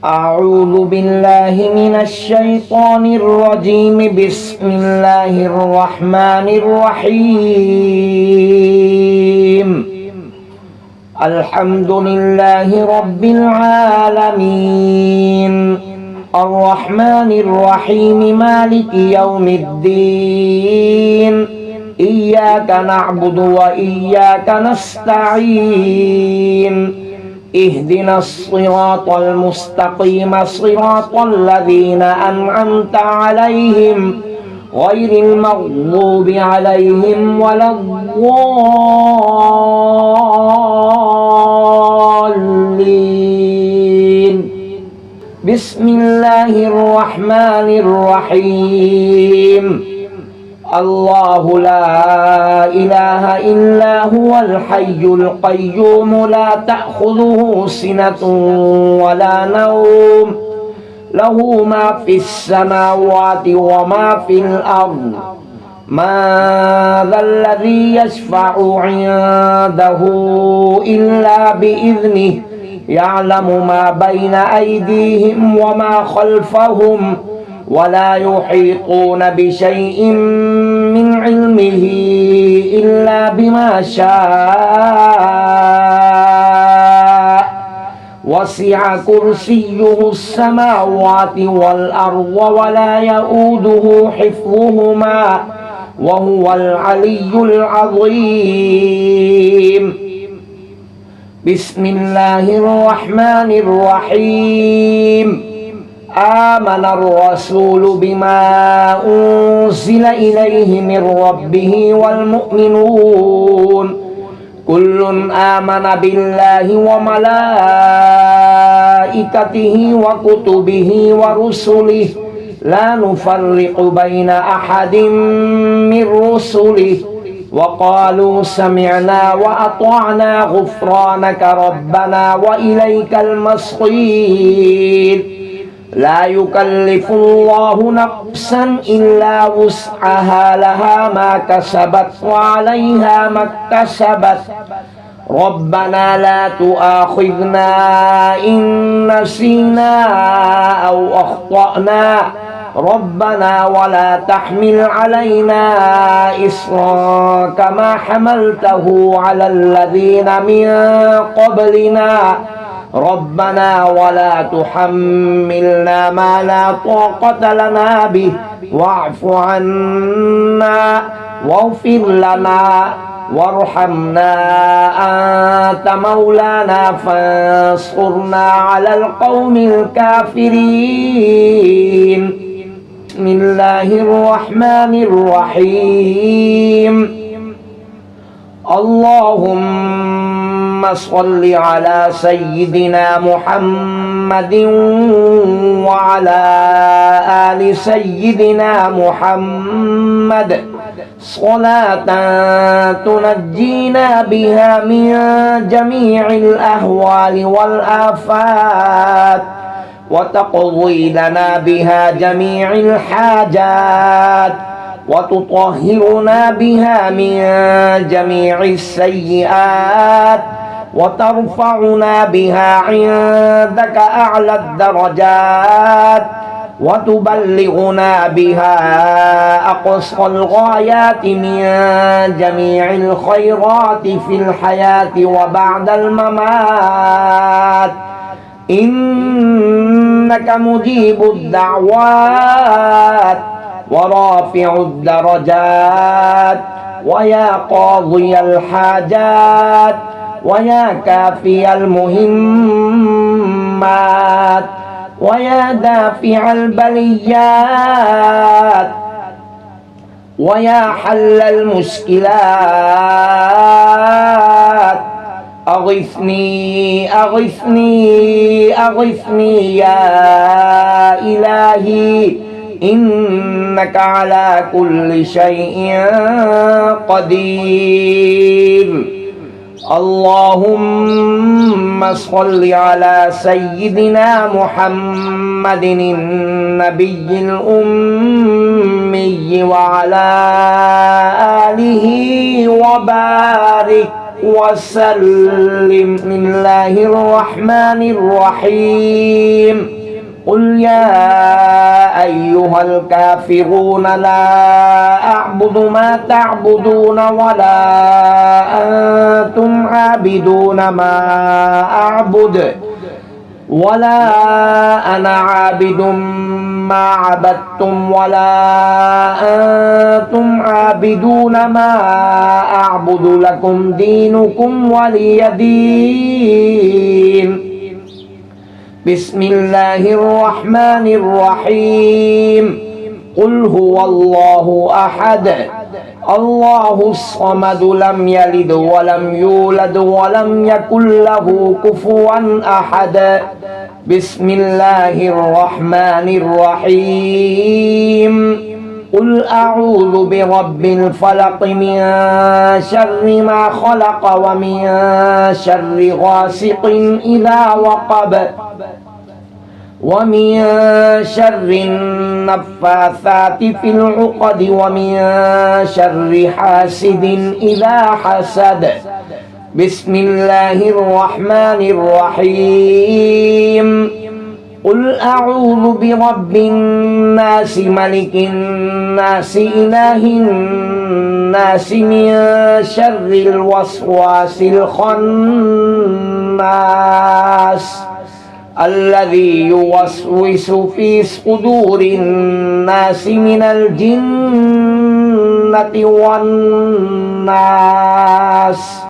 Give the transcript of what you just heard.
أعوذ بالله من الشيطان الرجيم. بسم الله الرحمن الرحيم. الحمد لله رب العالمين، الرحمن الرحيم، مالك يوم الدين. إياك نعبد وإياك نستعين. اهدنا الصراط المستقيم، صراط الذين أنعمت عليهم غير المغضوب عليهم ولا الضالين. بسم الله الرحمن الرحيم. الله لا إله إلا هو الحي القيوم، لا تأخذه سنة ولا نوم، له ما في السماوات وما في الأرض. ما ذا الذي يشفع عنده إلا بإذنه، يعلم ما بين أيديهم وما خلفهم، ولا يحيطون بشيء من علمه إلا بما شاء. وسع كرسيه السماوات والأرض ولا يؤوده حفظهما وهو العلي العظيم. بسم الله الرحمن الرحيم. آمن الرسول بما أنزل إليه من ربه والمؤمنون كل آمن بالله وملائكته وكتبه ورسله لا نفرق بين أحد من رسله وقالوا سمعنا وأطعنا غفرانك ربنا وإليك المصير. لا يكلف الله نفسا إلا وسعها، لها ما كسبت وعليها ما اكتسبت. ربنا لا تؤاخذنا إن نسينا أو أخطأنا، ربنا ولا تحمل علينا إصرا كما حملته على الذين من قبلنا. ربنا ولا تحملنا ما لا طاقة لنا به، واعف عنا واغفر لنا وارحمنا، أنت مولانا فانصرنا على القوم الكافرين. بسم الله الرحمن الرحيم. اللهم صل على سيدنا محمد وعلى آل سيدنا محمد صلاة تنجينا بها من جميع الأهوال والآفات، وتقضي لنا بها جميع الحاجات، وتطهرنا بها من جميع السيئات، وترفعنا بها عندك أعلى الدرجات، وتبلغنا بها أقصى الغايات من جميع الخيرات في الحياة وبعد الممات. إنك مجيب الدعوات ورافع الدرجات، ويا قاضي الحاجات، ويا كافي المهمات، ويا دافع البليات، ويا حل المشكلات. أغثني أغثني أغثني يا إلهي، إنك على كل شيء قدير. اللهم صل على سيدنا محمد النبي الأمي وعلى آله وبارك وسلم. بسم الله الرحمن الرحيم. قل يا أيها الكافرون لا أعبد ما تعبدون ولا أنتم عابدون ما أعبد ولا أنا عابد ما عبدتم ولا أنتم عابدون ما أعبد لكم دينكم ولي دين. بسم الله الرحمن الرحيم. قل هو الله أحد الله الصمد لم يلد ولم يولد ولم يكن له كفوا أحد. بسم الله الرحمن الرحيم. قل أعوذ برب الفلق من شر ما خلق ومن شر غاسق إذا وقب ومن شر النفاثات في العقد ومن شر حاسد إذا حسد. بسم الله الرحمن الرحيم. قل أعوذ برب الناس ملك الناس إله الناس من شر الوسواس الخناس الذي يوسوس في صدور الناس من الجنة والناس.